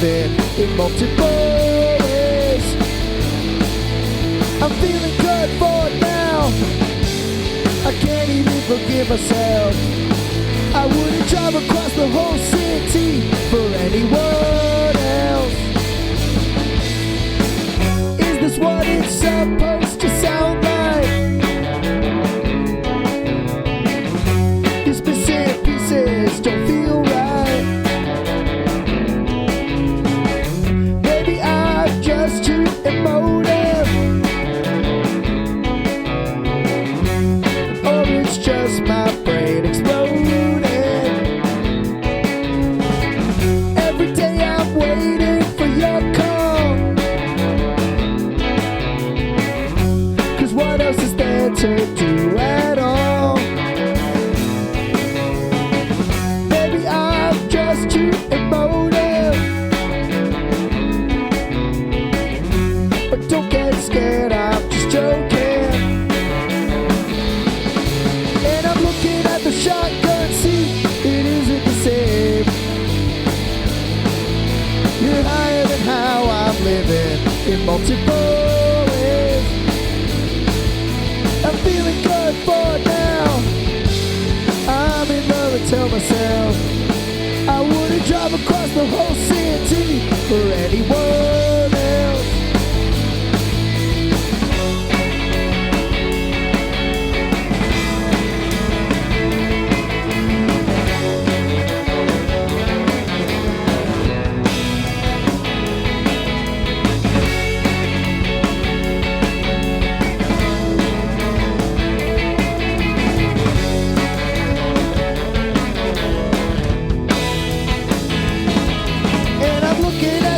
living in multiple ways. I'm feeling good for now. I can't even forgive myself. I wouldn't drive across the whole city for anyone else. Is this what it's supposed to sound like? These missing pieces don't feel right. Maybe I'm just too emotive, or it's just my brain exploding. Every day I'm waiting for your call, 'cause what else is there to do at all? Maybe I'm just too emotive, but don't get scared, I'm just joking. And I'm looking at the shotgun seat, it isn't the same. You're higher than how I'm living in multiple ways. I'm feeling good for now. I'm in love and tell myself I wouldn't drive across the whole city for anyone else.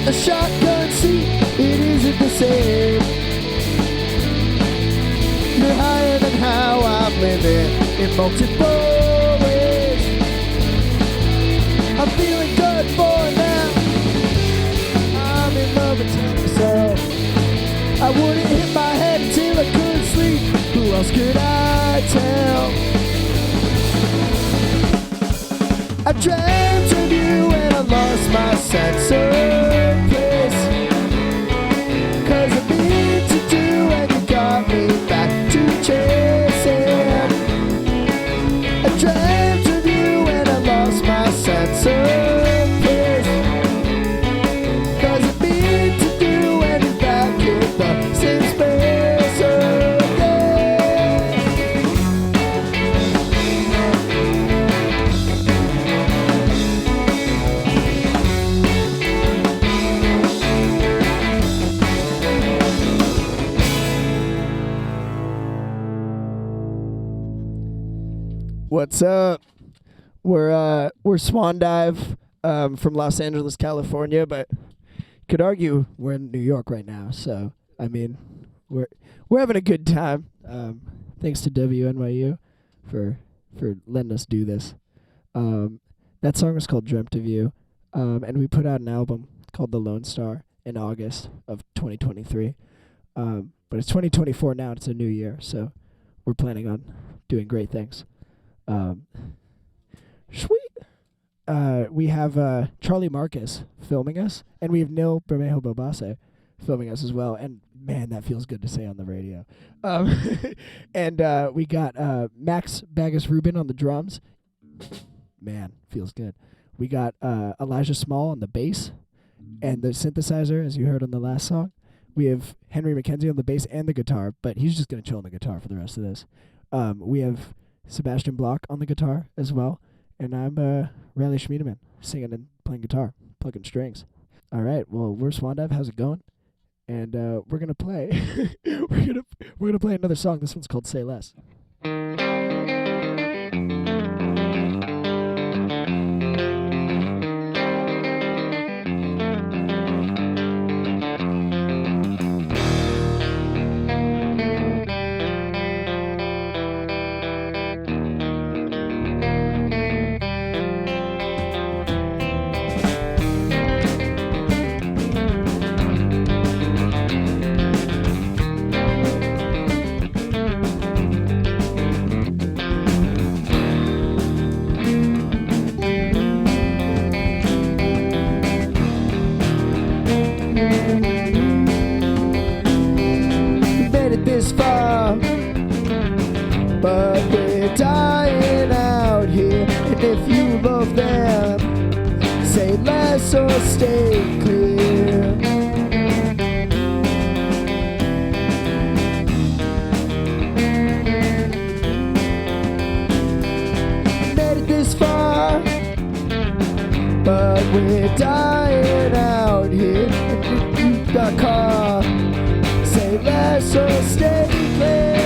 The shotgun seat, it isn't the same. You're higher than how I'm living in multiple ways. I'm feeling good for now. I'm in love and tell myself I wouldn't hit my head until I couldn't sleep. Who else could I tell? I dreamt of you and I lost my sense of place. 'Cause I need to do and you got me back to chasing. I dreamt of you and I lost my sense of place. 'Cause I need to do and you're back in the same space again. What's up? We're Swandive from Los Angeles, California, but could argue we're in New York right now. So I mean, we're having a good time. Thanks to WNYU for letting us do this. That song was called "Dreamt of You," and we put out an album called "The Lonestar" in August of 2023. But it's 2024 now. It's a new year, so we're planning on doing great things. Sweet. We have Charlie Marcus filming us, and we have Neil Bermejo Bobase filming us as well. And man, that feels good to say on the radio. And we got Max Bagus Rubin on the drums. Man, feels good. We got Elijah Small on the bass and the synthesizer, as you heard on the last song. We have Henry McKenzie on the bass and the guitar, but he's just going to chill on the guitar for the rest of this. We have Sebastian Block on the guitar as well, and I'm Riley Schmiedeman singing and playing guitar, plugging strings. All right, well, we're Swandive. How's it going? And we're gonna play. we're gonna play another song. This one's called "Say Less." less or stay clear. Made it this far, but we're dying out here. You got caught. Say less or stay clear.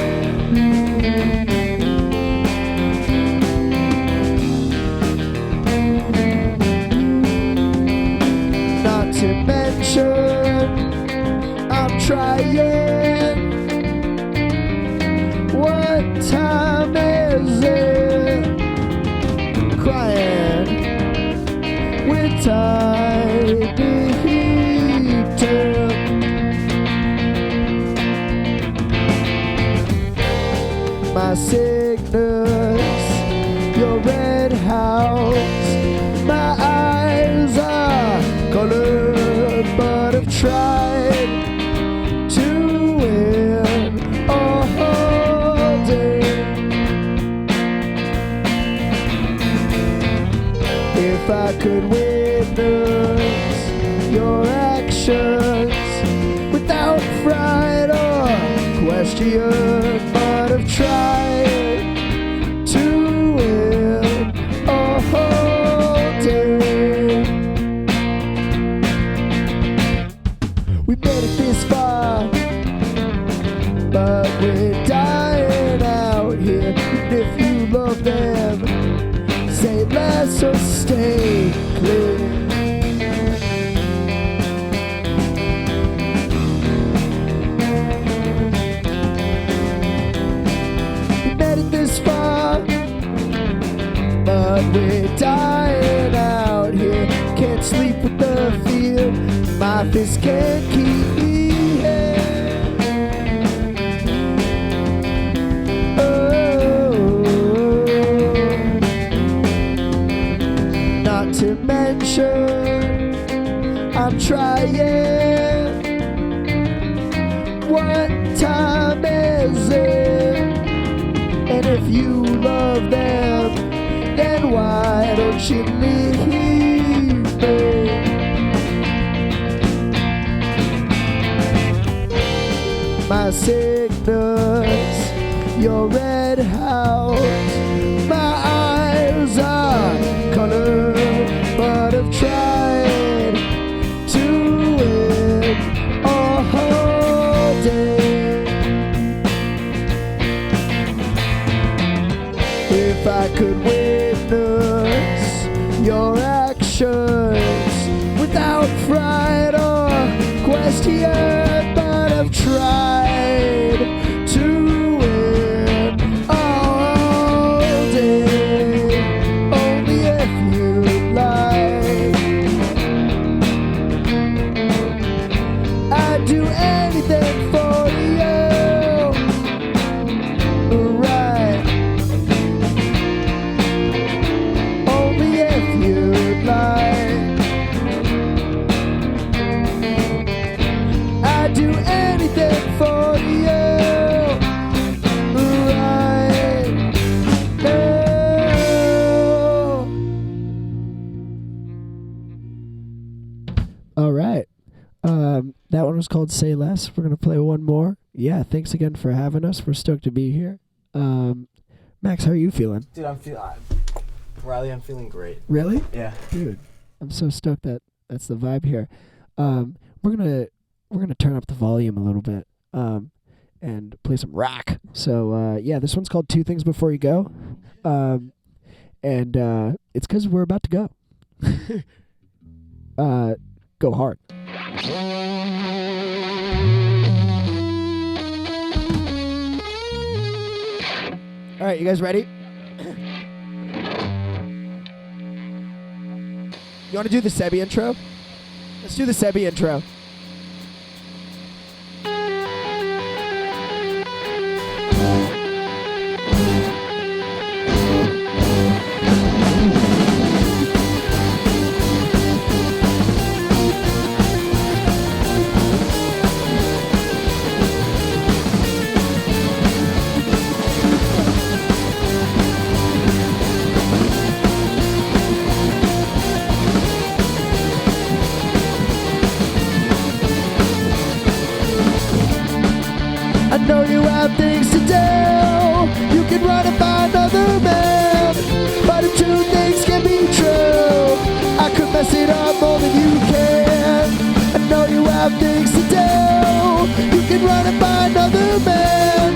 Not to mention, I'm trying. What time is it? Crying with tiny heater. My sickness, your red house. My eyes are colored, but I've tried to win all day. If I could witness your actions without fright or question, but I've tried to win all day. We made it this far, but we're dying out here. And if you love them, say less or stay clear. We made it this far, but we're dying out here. Can't sleep with the fear. My fist can't keep me here. Oh, not to mention, I'm trying. What time is it? And if you love them, then why don't you leave me? My sickness, your red house. My eyes are colored, but I've tried to win all day. If I could witness your actions without fright or question, but I've tried to win all day. Only if you like, I'd do anything for you. Right. Only if you like, I'd do anything for you. Right now. All right. That one was called Say Less. We're going to play one more. Yeah, thanks again for having us. We're stoked to be here. Max, how are you feeling? Dude, Riley, I'm feeling great. Really? Yeah. Dude, I'm so stoked that that's the vibe here. We're gonna turn up the volume a little bit and play some rock. So yeah, this one's called Two Things Before You Go, and it's because we're about to go. Go hard. All right, you guys ready? You want to do the Sebi intro? Let's do the Sebi intro. know you have things to do. You can run and find another man, but if two things can be true, I could mess it up more than you can. I know you have things to do. You can run and find another man,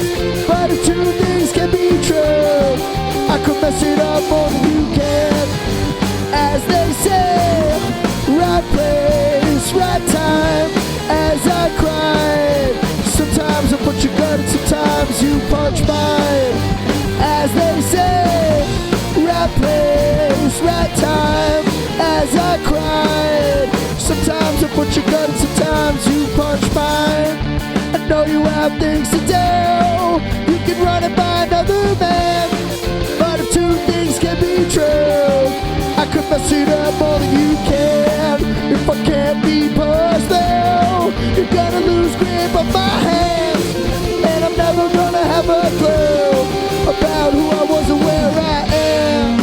but if two things can be true, I could mess it up more than you can. As they say, right place, right time. As I cried, sometimes I put your gun and sometimes you punch mine. As they say, right place, right time. As I cried, sometimes I put your gun and sometimes you punch mine. I know you have things to do. You can run and find another man, but if two things can be true, I could mess it up more than you can. If I can't be pushed through, you're gonna lose grip of my hands, and I'm never gonna have a clue about who I was and where I am.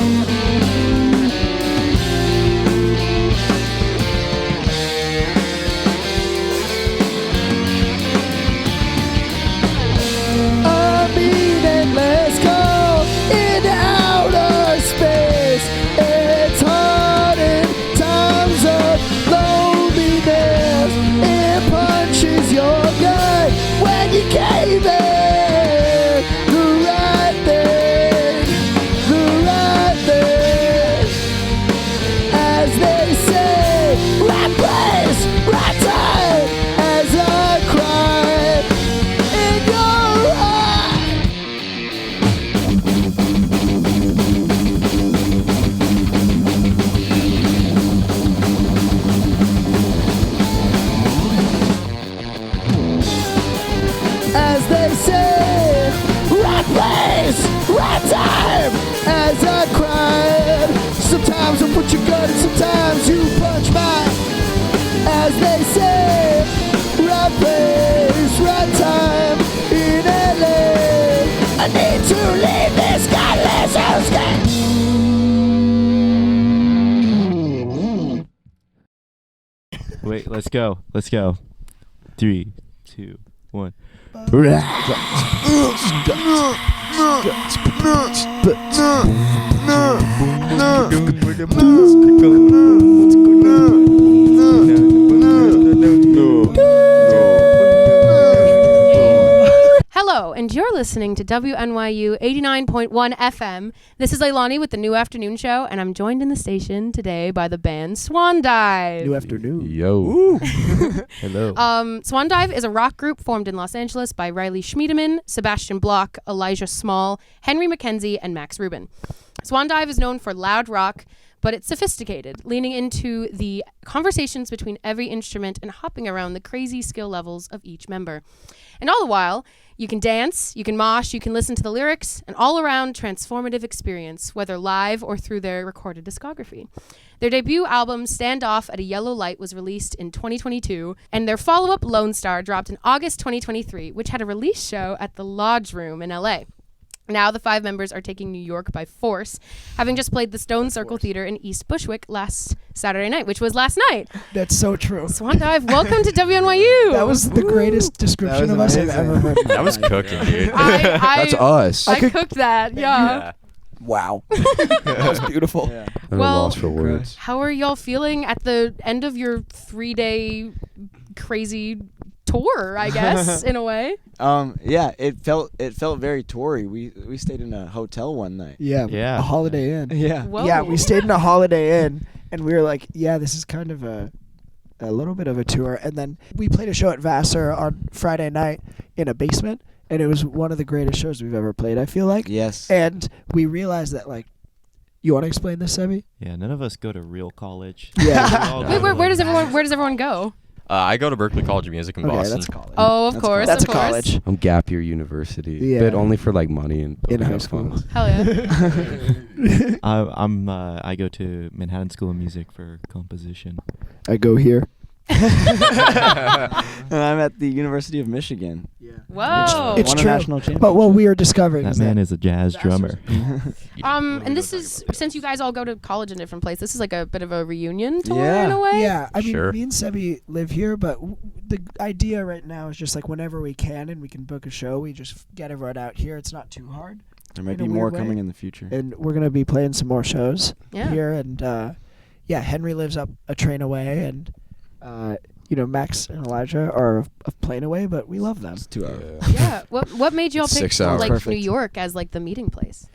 A meaningless call into outer space. It's hard in times of loneliness. It punches your gut when you cave in. The right thing, the right thing. As they say, right place, right time. As I cried in your eyes. As they say, right place, right time. As I cried, sometimes I put your gun and sometimes you punch mine. As they say, right place, right time. In LA, I need to leave this godless hellscape. Wait, let's go. 3, 2, 1. Hello, and you're listening to WNYU 89.1 FM. This is Leilani with the New Afternoon Show, and I'm joined in the station today by the band Swandive. New afternoon. Yo. Hello. Swandive is a rock group formed in Los Angeles by Riley Schmiedemann, Sebastian Bloch, Elijah Small, Henry McKenzie, and Max Rubin. Swandive is known for loud rock, but it's sophisticated, leaning into the conversations between every instrument and hopping around the crazy skill levels of each member. And all the while, you can dance, you can mosh, you can listen to the lyrics, an all-around transformative experience, whether live or through their recorded discography. Their debut album, Stand Off at a Yellow Light, was released in 2022, and their follow-up, Lonestar, dropped in August 2023, which had a release show at the Lodge Room in LA. Now the 5 members are taking New York by force, having just played the Stone Circle Theater in East Bushwick last Saturday night, which was last night. That's so true. Swandive, welcome to WNYU. That was the greatest description of us I've ever heard. That was cooking, dude. That's us. I cooked that, yeah. Wow. That was beautiful. Yeah. I'm Well, lost for words. How are y'all feeling at the end of your 3-day crazy tour, I guess, in a way? Yeah, it felt very toury. We stayed in a hotel one night. Yeah. Yeah. A Holiday Inn. Yeah. Whoa. Yeah, we stayed in a Holiday Inn, and we were like, yeah, this is kind of a little bit of a tour. And then we played a show at Vassar on Friday night in a basement, and it was one of the greatest shows we've ever played, I feel like. Yes. And we realized that, like, you want to explain this, Sebi? Yeah, none of us go to real college. Yeah. We all Wait, go to, where does like, everyone go? I go to Berklee College of Music in Okay, Boston. that's college. Oh, of course. That's of a course. college. I'm Gap Year University, Yeah. but only for like money and In high have school. fun. Hell yeah. I go to Manhattan School of Music for composition. I go here. And I'm at the University of Michigan. Yeah. Whoa. It's Won a true. national championship. But what we are discovering That is man is a jazz drummer. And this is, since you guys all go to college in different places, this is like a bit of a reunion tour Yeah. in a way. Yeah, I mean, Sure. me and Sebi live here, but the idea right now is just like whenever we can and we can book a show, we just get everyone out here. It's not too hard, There might in a be more weird way. coming in the future. and we're gonna be playing some more shows Yeah. here. And yeah, Henry lives up a train away, and Max and Elijah are a plane away, but we love them It's 2 hours. Yeah. What made y'all It's pick 6 hours. like Perfect. New York as like the meeting place?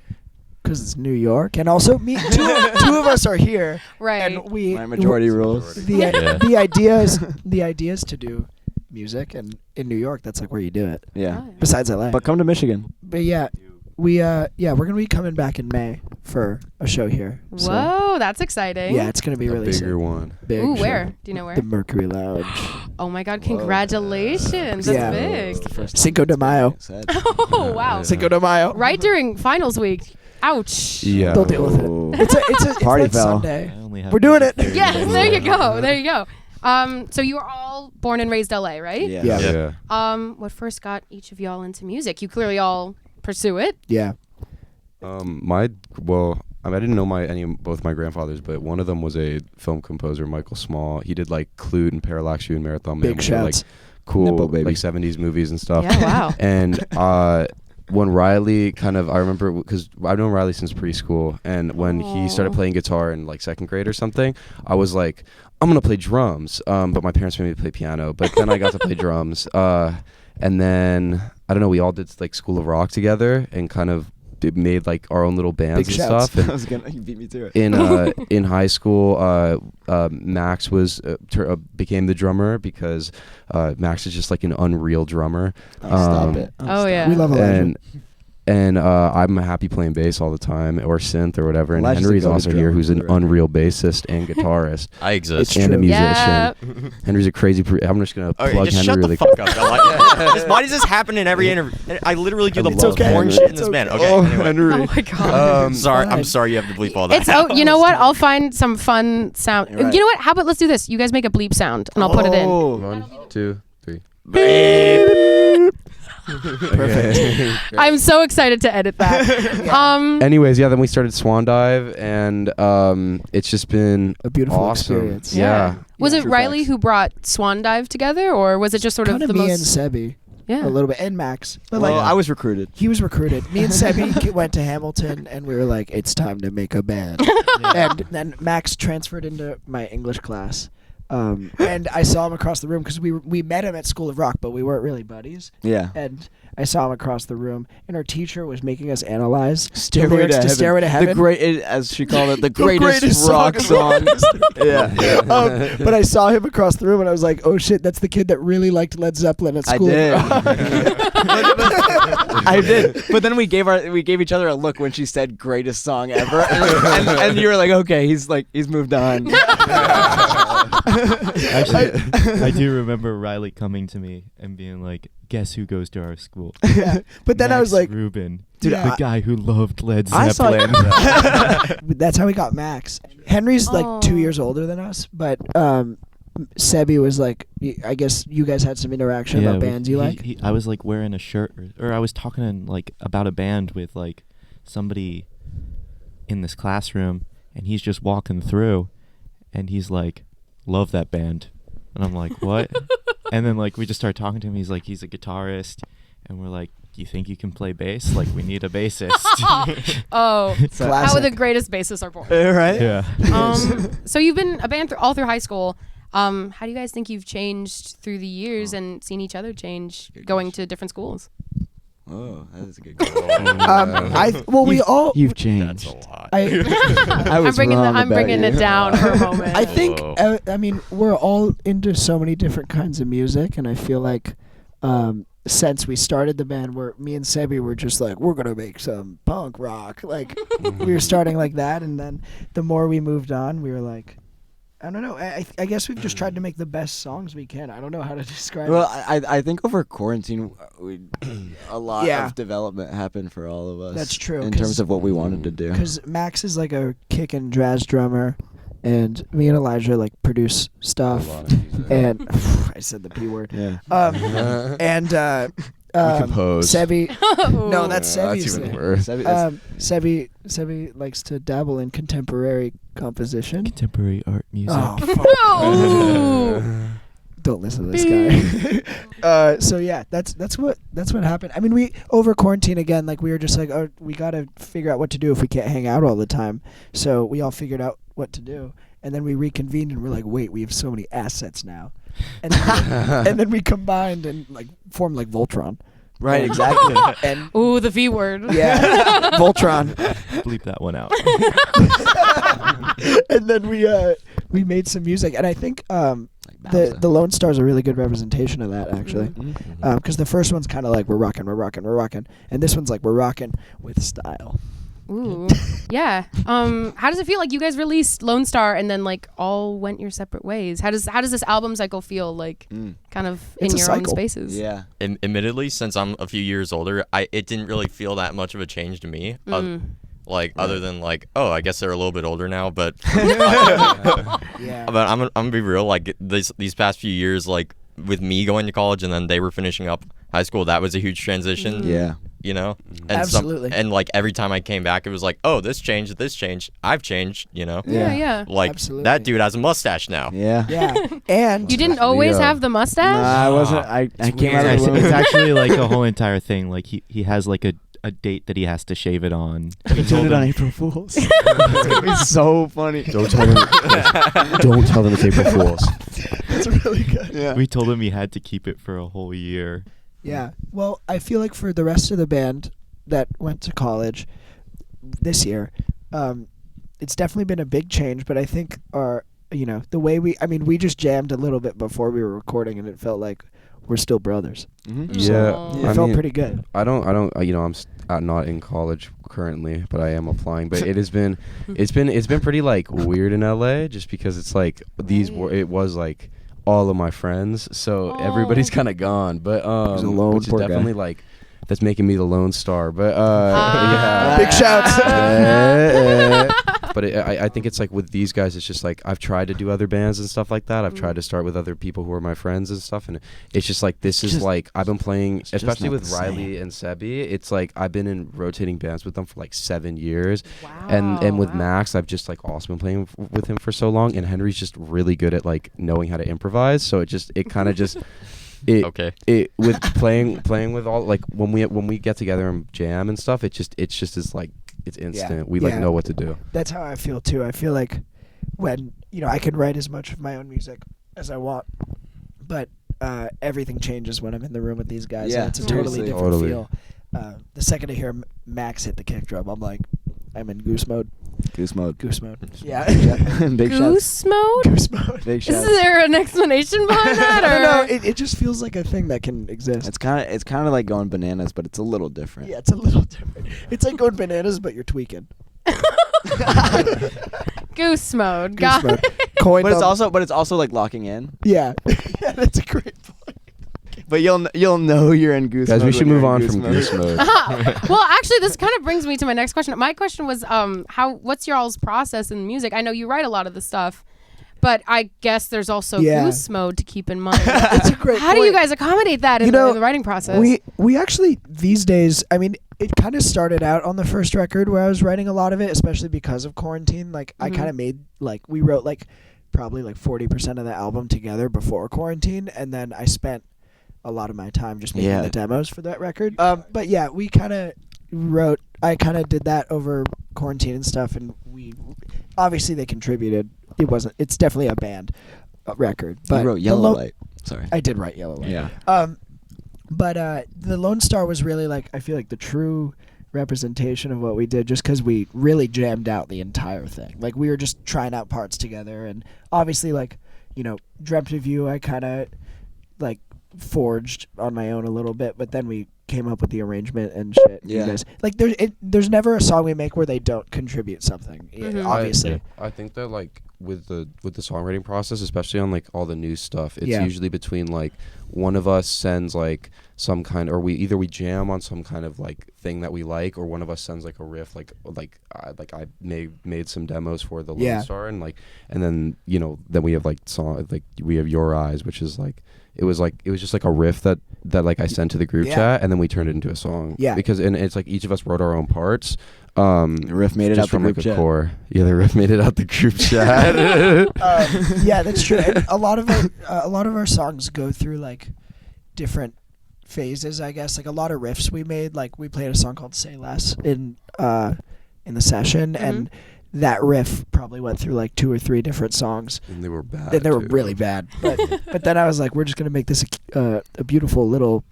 because it's New York, and also me. Two of us are here, Right. and we My majority rules. The the idea is to do music, and in New York, that's like where you do it. Yeah. Oh, yeah. Besides LA, But come to Michigan. But yeah, we're gonna be coming back in May for a show here. So, Whoa, that's exciting. yeah, it's gonna be A really bigger sick. one. Big Ooh, show. where? Do you know where? The Mercury Lounge. Oh my God! Whoa. Congratulations. That's Yeah. big. It's the first time Cinco de it's Mayo. been said. Oh wow! Yeah. Cinco de Mayo. Right during finals week. Ouch. Yeah. Don't deal with it. Ooh. It's Party that foul. Sunday. I only have We're doing it. Yes, there you go. There you go. So you were all born and raised LA, right? Yeah. Yeah. Yeah. What first got each of y'all into music? You clearly all pursue it. Yeah. I didn't know both my grandfathers, but one of them was a film composer, Michael Small. He did like Clute and Parallax View and Marathon Man, Big which were, like shouts. cool Nipple baby. like 70s movies and stuff. Yeah, wow. And when Riley I remember because I've known Riley since preschool, and when he started Aw. playing guitar in like second grade or something, I was like, I'm gonna play drums. But my parents made me play piano. But then I got to play drums. And then I don't know, we all did like School of Rock together and kind of made like our own little bands Big and shouts. stuff. And I was gonna. You beat me to it. in high school, Max became the drummer because Max is just like an unreal drummer. Stop it. Oh, yeah. We love Elijah. And I'm happy playing bass all the time, or synth or whatever. And Elijah's a Henry's go-to also drummer here, who's an for the record. unreal bassist and guitarist I exist. and a true. musician. Yeah. Henry's a crazy. I'm just gonna Okay, plug just Henry shut really the fuck up. Why does this happen in every interview? I literally do the It's most okay. boring shit in this band. Okay, anyway. Henry. Oh my God. Sorry, Fine. I'm sorry you have to bleep all that. You know what? I'll find some fun sound. Right. You know what? How about let's do this? You guys make a bleep sound and I'll put it in. Oh. 1, 2, 3. Perfect. I'm so excited to edit that. Anyways, yeah. Then we started Swandive, and it's just been A beautiful awesome. experience. Yeah. Was it True Riley facts. who brought Swandive together, or was it just sort of Kind of the me most? and Sebi Yeah. a little bit, and Max. But Well, like I was recruited. he was recruited. Me and Sebi went to Hamilton, and we were like, "It's time to make a band." And then Max transferred into my English class, and I saw him across the room because we met him at School of Rock, but we weren't really buddies. Yeah. And I saw him across the room, and our teacher was making us analyze the Stairway lyrics to to Heaven. Stairway to Heaven. The great, as she called it, the greatest, greatest rock song. song. Yeah. But I saw him across the room, and I was like, "Oh shit, that's the kid that really liked Led Zeppelin at I School did. of Rock." I did. But then we gave each other a look when she said greatest song ever. And you were like, okay, he's moved on. Actually, I do remember Riley coming to me and being like, "Guess who goes to our school?" Yeah. But then I was Max like, Rubin, Dude, the guy who loved Led I saw- Zeppelin. that's how we got Max. Henry's like 2 Aw. years older than us, but Sebi was like, I guess you guys had some interaction about bands you like. I was like wearing a shirt, or I was talking like about a band with like somebody in this classroom, and he's just walking through, and he's like, "Love that band," and I'm like, "What?" And then like we just start talking to him. He's like, he's a guitarist, and we're like, "Do you think you can play bass? Like, we need a bassist." Oh, how Classic. the greatest bassists are born. Right? Yeah. So you've been a band all through high school. How do you guys think you've changed through the years and seen each other change going to different schools? Oh, that is a good call. We all. You've That's changed. a lot. I I was wrong I'm about bringing you. it down for a moment. I think. Whoa. I mean, we're all into so many different kinds of music, and I feel like. Since we started the band, me and Sebi were just like, we're gonna make some punk rock. Like we were starting like that, and then the more we moved on, we were like, I don't know. I guess we've just tried to make the best songs we can. I don't know how to describe Well, it. I think over quarantine, a lot Yeah. of development happened for all of us. That's true, In 'cause- terms of what we wanted to do. Because Max is like a kick and jazz drummer, and me and Elijah like produce A stuff, lot of music. and I said the P word. Yeah. And compose. Sebi, no, that's That's Sebi's even thing. worse. Sebi likes to dabble in contemporary composition. Contemporary art music. Oh, fuck. Oh. Don't listen to this guy. So yeah, that's what happened. I mean, we over quarantine again, like we were just like, oh, we gotta figure out what to do if we can't hang out all the time. So we all figured out what to do, and then we reconvened and we're like, wait, we have so many assets now, and and then we combined and like formed like Voltron. Right, exactly. And Ooh, the V word. yeah, Voltron. Bleep that one out. And then we made some music, and I think the Lonestar is a really good representation of that actually, because the first one's kind of like we're rocking, and this one's like we're rocking with style. Ooh. Yeah. How does it feel? Like you guys released Lonestar and then like all went your separate ways. How does this album cycle feel like? Kind of It's in a your own cycle. spaces. Yeah. Admittedly, since I'm a few years older, it didn't really feel that much of a change to me. Other than like, oh, I guess they're a little bit older now, but Yeah. but I'm gonna be real. Like these past few years, like with me going to college and then they were finishing up high school, that was a huge transition. Yeah. You know, and Absolutely. and like every time I came back, it was like, oh, this changed, I've changed. You know, Yeah, yeah. like Absolutely. that dude has a mustache now. Yeah. Yeah. And You didn't always have the mustache? Nah, I wasn't. I came out of It's, the womb. it's actually like a whole entire thing. Like he has like a date that he has to shave it on. He did it on April Fools. It's gonna be so funny. Don't tell them. Don't tell them it's April Fools. That's really good. Yeah. We told him he had to keep it for a whole year. Yeah. Well, I feel like for the rest of the band that went to college this year, it's definitely been a big change, but I think the way we just jammed a little bit before we were recording and it felt like we're still brothers. Yeah, Aw. It I felt mean, pretty good. I don't. I'm not in college currently, but I am applying. But it's been pretty like weird in LA, just because it's like it was like all of my friends, so everybody's kind of gone. But He's alone, which is poor guy. definitely like that's making me the Lone Star. But yeah, Big shouts. But I think it's like with these guys, it's just like I've tried to do other bands and stuff like that. I've tried to start with other people who are my friends and stuff, and it's just like this is Just- like I've been playing, it's just especially not with the Riley same. and Sebi. It's like I've been in rotating bands with them for like 7 years, and with Max, I've just like also been playing with him for so long, and Henry's just really good at like knowing how to improvise. So it kind of just. Okay. It with playing with all like when we get together and jam and stuff, it's just is like it's instant. We like Yeah. know what to do. That's how I feel too. I feel like when I can write as much of my own music as I want, but everything changes when I'm in the room with these guys. Yeah, and it's a seriously. totally different Totally. feel. The second I hear Max hit the kick drum, I'm like, I'm in goose mode. Goose mode. Goose mode. Yeah. Big shouts. Goose mode? Goose mode. Big Is shouts. there an explanation behind that? I don't know. Or? It just feels like a thing that can exist. It's kind of like going bananas, but it's a little different. Yeah, it's a little different. It's like going bananas, but you're tweaking. Goose mode. Goose Got mode. it. Coin But them. it's also like locking in. Yeah. Yeah, that's a great point. But you'll know you're in goose Guys, mode. we should when move you're in on goose from mode. goose mode. Well, actually, this kind of brings me to my next question. My question was, what's your all's process in music? I know you write a lot of the stuff, but I guess there's also Yeah. goose mode to keep in mind. That's a great How do you point. guys accommodate that in, in the writing process? We actually these days, I mean, it kind of started out on the first record where I was writing a lot of it, especially because of quarantine. Like I kind of made we wrote like probably like 40% of the album together before quarantine, and then I spent a lot of my time just making the demos for that record. But yeah, we kind of I kind of did that over quarantine and stuff, and we obviously they contributed. It's definitely a band record. But You wrote the Yellow Light. Sorry. I did write Yellow Light. Yeah. But the Lone Star was really like I feel like the true representation of what we did, just because we really jammed out the entire thing. Like we were just trying out parts together, and obviously like Dreamt of You I kind of like forged on my own a little bit, but then we came up with the arrangement and shit. Yeah. You guys, like there's never a song we make where they don't contribute something. Yeah, Mhm. obviously. I think that like with the songwriting process, especially on like all the new stuff, it's Yeah. usually between like one of us sends like some kind, or we jam on some kind of like thing that we like, or one of us sends like a riff, like I made some demos for the Yeah. Lonestar, and then then we have like we have Your Eyes, which is like it was just like a riff that like I sent to the group Yeah. chat, and then we turned it into a song. Yeah. Because and it's like each of us wrote our own parts. The riff made it just out the from group like a chat. core. Yeah, the riff made it out the group chat. Yeah, that's true. And a lot of our songs go through like different phases, I guess. Like a lot of riffs we made. Like we played a song called "Say Less" in the session, and that riff probably went through like 2 or 3 different songs. And they were bad. And they were too. really bad. But then I was like, we're just gonna make this a beautiful little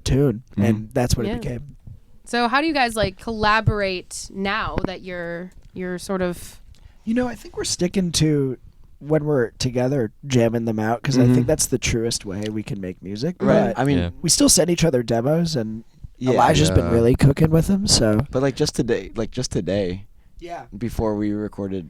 tune, and that's what Yeah. it became. So how do you guys like collaborate now that you're sort of? I think we're sticking to when we're together jamming them out, because I think that's the truest way we can make music. Right. But I mean, Yeah. we still send each other demos, and yeah. Elijah's been Yeah. really cooking with them. So But like just today, yeah, before we recorded,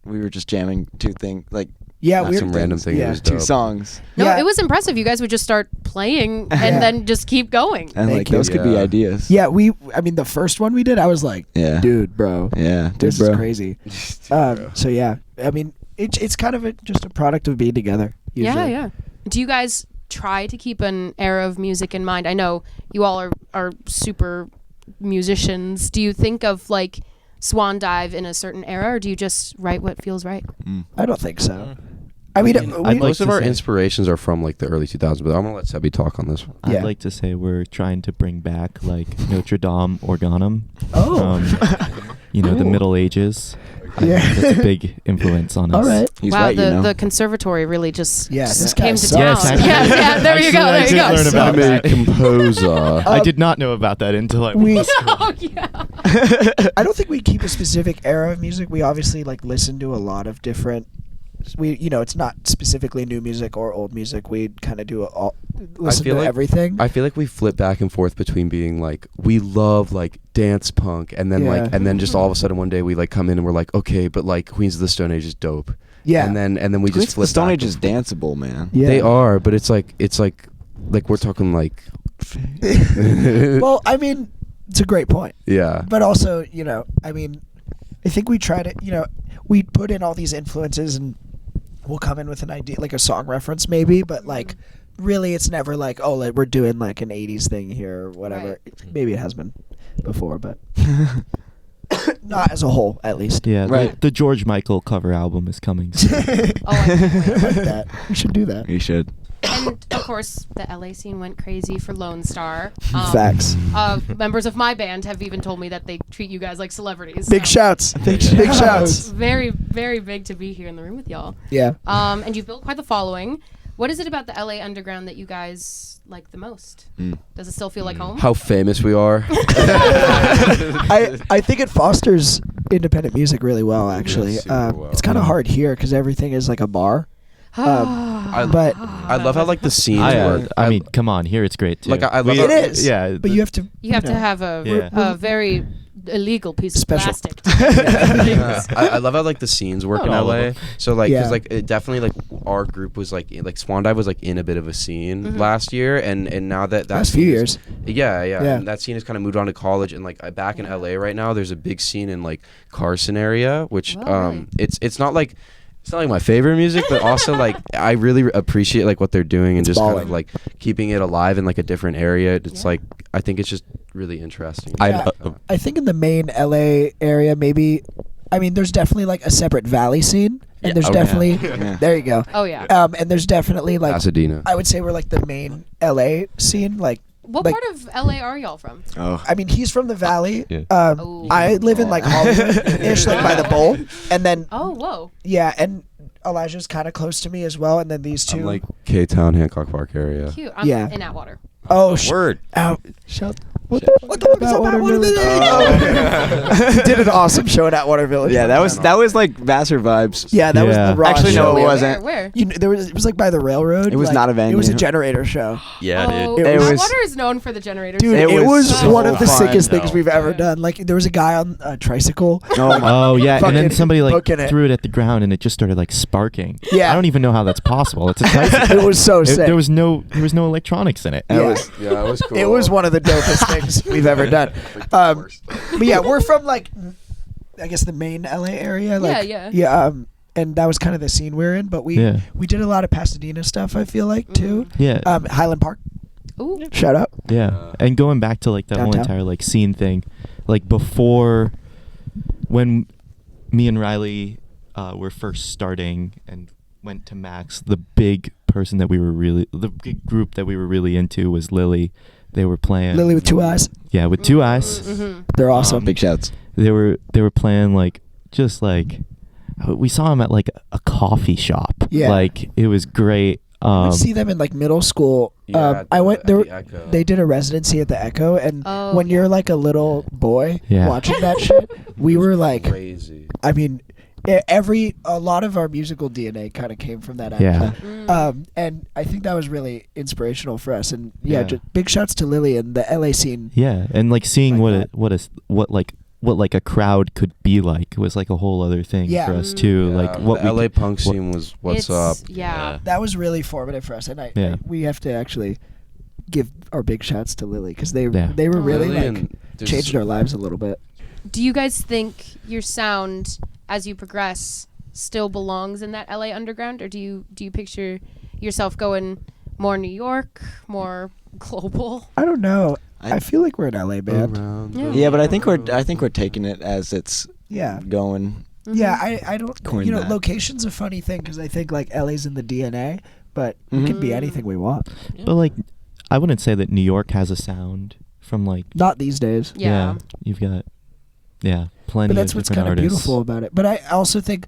we were just jamming 2 things, like yeah, Not we're some random thing. Yeah. It was 2 dope. songs, No, Yeah. it was impressive. You guys would just start playing and Yeah. then just keep going. and Thank like you. those could be Yeah. ideas. Yeah, I mean, the first one we did, I was like, Yeah. dude, bro, Yeah. Dude, this bro. is crazy. So yeah, I mean, it's kind of just a product of being together. Usually. Yeah, yeah. Do you guys try to keep an era of music in mind? I know you all are super musicians. Do you think of like Swandive in a certain era, or do you just write what feels right? I don't think so. I mean, I'd like Most of to our say- inspirations are from like the early 2000s, but I'm gonna let Sebi talk on this one. Yeah. I'd like to say we're trying to bring back like Notre Dame organum. Oh. The Middle Ages. I Yeah. think that's a big influence on us. all right. He's wow, right, the conservatory really just Yeah, this guy came to sucks. town. Yes, actually. yeah, there you go. Actually, I There you did go. learn about I'm a that. composer. I did not know about that until I We- went to school. Oh yeah. I don't think we keep a specific era of music. We obviously like listen to a lot of different. It's not specifically new music or old music. We kind of listen feel to like- everything. I feel like we flip back and forth between being like we love like dance punk, and then Yeah. and then just all of a sudden one day we like come in and we're like, okay, but like Queens of the Stone Age is dope. Yeah. And then we Queens just of flip the Stone back Age and is danceable, man. Yeah. They are, but it's like we're talking like Well, I mean, it's a great point. yeah. But also, I mean, I think we try to, we put in all these influences and we'll come in with an idea, like a song reference maybe, but like really it's never like, oh, like we're doing like an 80s thing here or whatever. Maybe it has been before, but not as a whole, at least. Yeah, Right. the George Michael cover album is coming soon. Oh, I can't wait. I like that. We should do that. You should. And of course, the LA scene went crazy for Lonestar. Facts. Members of my band have even told me that they treat you guys like celebrities. Big so shouts. Big shouts. Very, very big to be here in the room with y'all. Yeah. And you've built quite the following. What is it about the LA underground that you guys like the most? Does it still feel like home? How famous we are. I think it fosters independent music really well, actually. super well. It's kind of hard here because everything is like a bar. But I love how like the scenes work. I mean, come on, here it's great too. Like, I love it how- is. Yeah, But you have to. You have to know, have a Yeah. very illegal piece of Special. plastic. Yeah. I love how like the scenes work Not in all of LA. them. So like, Yeah. cause like it definitely like our group was like Swandive was like in a bit of a scene last year, and now that Last few scene years. yeah. Yeah. And that scene has kind of moved on to college, and like back in LA right now, there's a big scene in like Carson area, which Oh, really? it's not like. It's not like my favorite music, but also like I really appreciate like what they're doing and It's just kind balling. of like keeping it alive in like a different area. It's Yeah. like I think it's just really interesting. Yeah. I think in the main LA area, maybe. I mean, there's definitely like a separate valley scene, and there's Oh, yeah. definitely. Yeah. There you go. Oh yeah. And there's definitely like. Pasadena. I would say we're like the main LA scene. Like, What like- part of LA are y'all from? Oh. I mean, he's from the valley. Yeah. Oh. I live in like Hollywood-ish, like by the bowl, and then Oh whoa. yeah, and Elijah's kind of close to me as well, and then these two. I'm like K-Town, Hancock Park area. Cute. I'm Yeah. in Atwater. oh, Word. Ow. Shut. What the fuck is about Water Village? He did an awesome show at Water Village. Yeah, that was like Vassar vibes. Yeah, that was Yeah. the rock Actually, show. no, it wasn't. Where? You know, it was like by the railroad. It was like, not a It was a venue. generator show. Yeah, Oh, dude. It was- Water is known for the generators. Dude, It it was was so one of the fun. sickest things No. we've ever done. Like, there was a guy on a tricycle. Oh yeah, and then Fucking somebody like booking it. threw it at the ground and it just started like sparking. Yeah. I don't even know how that's possible. It's a tricycle. It was so sick. There was no electronics in it. Yeah. Yeah, it was cool. It was one of the dopest things we've ever done. But yeah, we're from like, I guess the main LA area. Like, Yeah. and that was kind of the scene we're in. But we Yeah. did a lot of Pasadena stuff. I feel like too. Yeah. Highland Park. Ooh. Shout out. Yeah, and going back to like that whole Downtown. entire like scene thing, like before, when me and Riley were first starting and went to Max, the big group that we were really into was Lily. They were playing Lily with 2 eyes. Yeah, with 2 eyes. Mm-hmm. They're awesome. Big shouts. They were playing like just like we saw them at like a coffee shop. Yeah. Like it was great. I would see them in like middle school. I went there. Echo. They did a residency at the Echo, and Oh, when you're like a little boy Yeah. watching that shit, we were like, crazy. I mean, a lot of our musical DNA kind of came from that. Yeah. Actually. And I think that was really inspirational for us. And yeah, Yeah. just big shouts to Lily and the LA scene. Yeah, and like seeing Like what like a crowd could be like was like a whole other thing Yeah. for us too. Yeah, Like what the we LA punk scene was what's up. Yeah. That was really formative for us, and Yeah. we have to actually give our big shouts to Lily because they Yeah. were really Lily like and there's changed this- our lives a little bit. Do you guys think your sound, as you progress, still belongs in that LA underground, or do you picture yourself going more New York, more global? I don't know. I- I feel like we're an LA band. Around Yeah. the Yeah, but I think we're world. taking it as it's Yeah. going. Yeah, I don't. Coined that. Location's a funny thing because I think like LA's in the DNA, but it can be anything we want. But like, I wouldn't say that New York has a sound from like. Not these days. Yeah. You've got. Yeah, plenty But that's of what's different kind of artists. beautiful about it. But I also think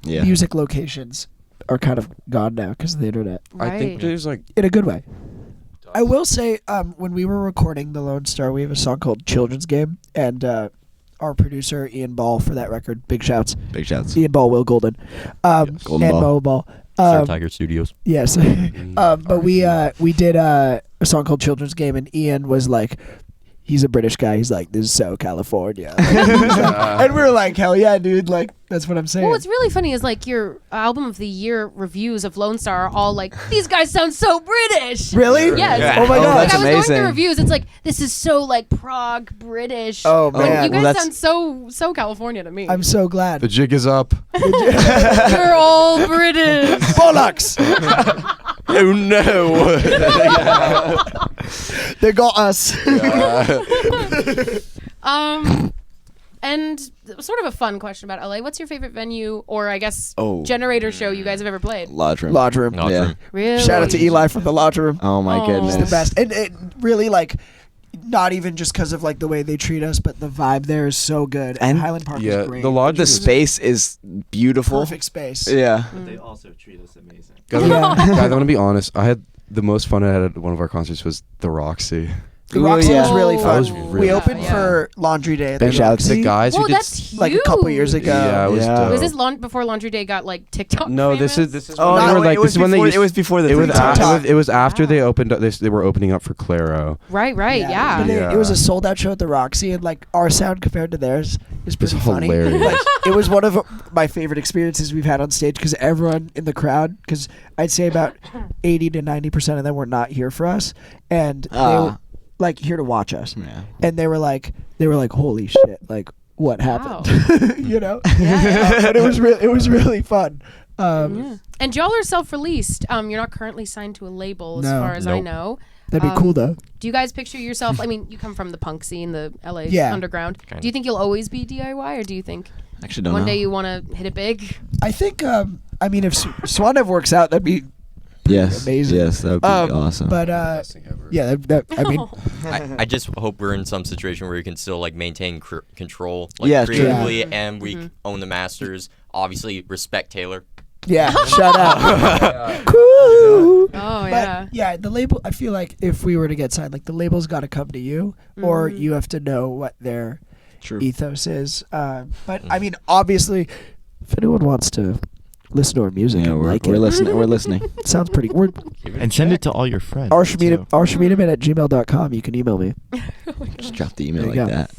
Yeah. music locations are kind of gone now because of the internet I think there's like in a good way. I will say, when we were recording the Lonestar, we have a song called "Children's Game," and our producer Ian Ball for that record, big shouts, Big shouts. Ian Ball, Will Golden, Golden and Ball. Mo Ball. Star Tiger Studios. Yes, but we did a song called "Children's Game," and Ian was like, he's a British guy. He's like, "This is so California," and we were like, "Hell yeah, dude!" Like that's what I'm saying. Well, what's really funny is like your album of the year reviews of Lone Star are all like, these guys sound so British. Really? Yes. Yeah. Oh my Oh, god. Like that's I was going amazing. through reviews, it's like this is so like Prague British. Oh, When man. you Well, guys that's- sound so California to me. I'm so glad. the jig is up. You're all British. Bollocks! Oh no! They got us. And sort of a fun question about LA. What's your favorite venue, or I guess Oh. generator show you guys have ever played? Lodge room. Lodge room. Not Yeah. true. Really? Shout out to Eli from the Lodge room. Oh my Oh. goodness. It's the best. And it really like, not even just because of like the way they treat us, but the vibe there is so good. And And- Highland Park Yeah, is great. the lodge The is space is beautiful. Perfect space. Yeah. But they also treat us amazing. Guys, Yeah. guys, I'm gonna be honest. I had the most fun I had at one of our concerts was the Roxy. The Ooh, Roxy was yeah. really Oh. fun. That was we really opened fun. for Laundry Day at Big the shouts. Roxy, The guys Well, who did that's huge. like a couple years ago. Yeah, it was Yeah. dope. Was this before Laundry Day got like TikTok? No, famous? this is Oh when they no, were like it was this is when they before, used, it was before the it was, TikTok. it was after they Wow. opened up this they were opening up for Claro. Right, yeah. But Yeah. it was a sold out show at the Roxy, and like our sound compared to theirs is pretty funny. hilarious. Like, it was one of my favorite experiences we've had on stage because everyone in the crowd, because I'd say about 80 to 90% of them were not here for us, and they were like here to watch us, Yeah. and they were like, holy shit, like what happened, you know? But it was really fun. Yeah. And y'all are self-released. You're not currently signed to a label, as No. far as I Nope. know. That'd be cool though. Do you guys picture yourself? I mean, you come from the punk scene, the LA Yeah. underground. Kinda. Do you think you'll always be DIY, or do you think Actually, don't one know. day you want to hit it big? I think I mean if Swandive works out, that'd be Yes. amazing. Yes, that would be awesome. But yeah, that I mean. I just hope we're in some situation where we can still like maintain control, like Yeah, true. creatively, and we own the masters. Obviously, respect Taylor. Yeah, shout out. Cool. you. Oh But yeah. yeah, the label. I feel like if we were to get signed, like the label's got to come to you, or Mhm. you have to know what their True. ethos is. But I mean, obviously, if anyone wants to listen to our music Yeah, and we're, like we're it, listening. We're listening. it sounds pretty. We're And send it to all your friends. arshmedeman@gmail.com. You can email me. Just drop the email There like you go. that.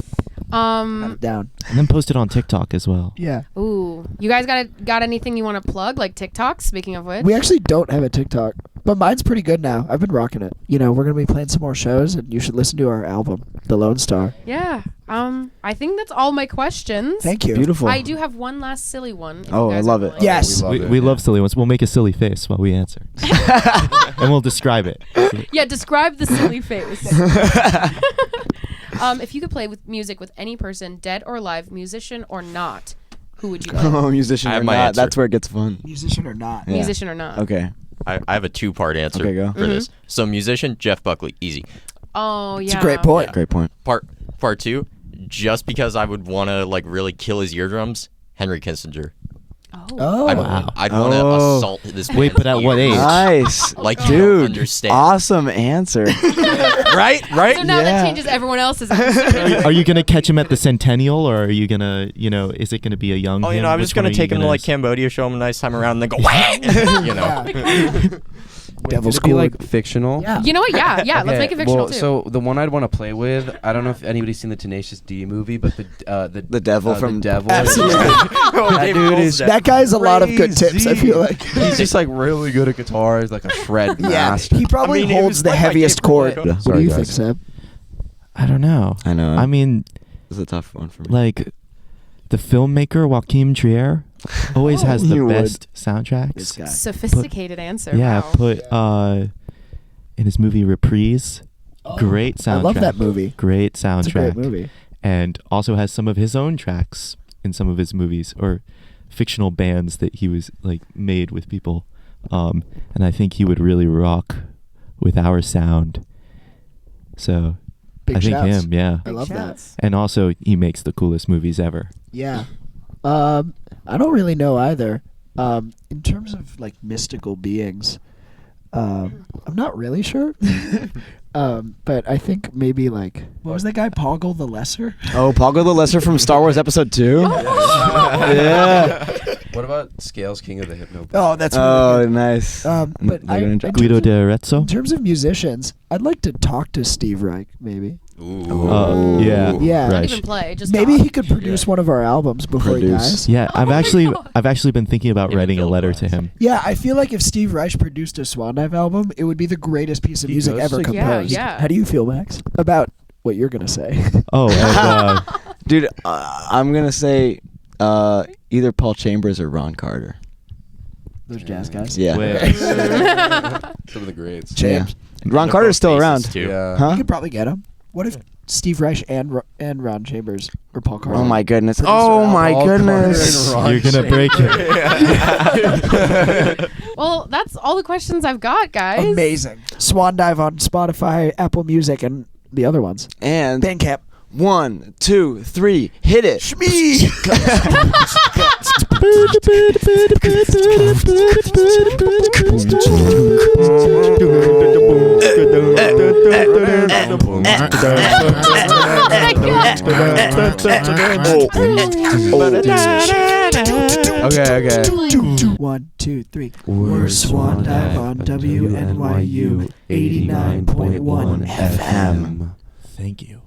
Got it down. And then post it on TikTok as well. Yeah. Ooh, you guys got anything you want to plug, like TikTok? Speaking of which, We actually don't have a TikTok, but mine's pretty good now. I've been rocking it. You know, we're gonna be playing some more shows, and you should listen to our album, The Lonestar. yeah. I think that's all my questions. Thank you. Beautiful. I do have one last silly one. if Oh, you I guys love are it. willing. Yes. We love silly ones. We'll make a silly face while we answer. And we'll describe it. Yeah, describe the silly face. If you could play with music with any person, dead or alive, musician or not, who would you play? Oh, musician I have or my not. answer. That's where it gets fun. Musician or not? Yeah. Musician or not? Okay. I have a 2-part answer Okay, go. for this. So musician, Jeff Buckley, easy. Oh yeah. It's a great point. Great point. Part 2, just because I would want to like really kill his eardrums, Henry Kissinger. Oh. Oh, I'd want to Oh. assault this. Wait, man's but at what ears. age? Nice. Like you Dude, don't understand. awesome answer. Right? So now Yeah. that changes everyone else's answer. Are you gonna catch him at the centennial, or are you gonna, is it gonna be a young? Oh, you him? know, I'm Which just gonna one are you take him to gonna like Cambodia, show him a nice time around, and then go, wah! You know. Devil's Would it be Court. like fictional? Yeah. You know what? Yeah, yeah. Let's Okay, make it fictional well, too. So the one I'd want to play with, I don't know if anybody's seen the Tenacious D movie, but the devil the from- devil. Absolutely. That dude is That guy has a lot of good tips, I feel like. He's just like really good at guitar. He's like a shred Yeah, master. he probably I mean, it holds was the like my heaviest chord. favorite What do Sorry, you guys. think, Sam? I don't know. I know. I mean, This is a tough one for me. like, the filmmaker Joachim Trier always has the You would. best soundtracks. This guy. Sophisticated answer. Yeah, Wow. put in his movie Reprise, great soundtrack. I love that movie. Great It's a soundtrack. great movie. And also has some of his own tracks in some of his movies, or fictional bands that he was like made with people. And I think he would really rock with our sound. So Big I think shouts. him, yeah. I love that. Shouts. And also he makes the coolest movies ever. Yeah. I don't really know either. In terms of like mystical beings, I'm not really sure. But I think maybe like what was that guy Poggle the Lesser? Oh, Poggle the Lesser from Star Wars Episode 2? Yeah. What about Scales, King of the Hypno? Oh, that's really Oh, good. nice. But They're gonna in drop- Guido terms of- de Arezzo. in terms of musicians, I'd like to talk to Steve Reich, maybe. Ooh. Yeah. Yeah. Not Right. even play. Just Maybe talk. he could produce one of our albums before he Produce. dies. Yeah, Oh my God. I've actually been thinking about Even writing a Phil letter to Glass. him. Yeah, I feel like if Steve Reich produced a Swandive album, it would be the greatest piece of He music goes ever to- Yeah, composed. yeah. How do you feel, Max, about what you're gonna say? Oh, and, Dude, I'm going to say either Paul Chambers or Ron Carter. Those jazz guys. Yeah. wait. Some of the greats. James. Ron Carter's still around. Too. Yeah. Huh? You could probably get him. What if Steve Reich and Ron Chambers or Paul Carter? Oh my goodness. Producer Oh my Paul goodness. Carter and Ron You're gonna break it. Well, that's all the questions I've got, guys. Amazing. Swandive on Spotify, Apple Music, and the other ones. And Bandcamp. 1, 2, 3, hit it. Shmee. Okay. 1, 2, 3. We're Swandive on WNYU 89.1 FM. Thank you.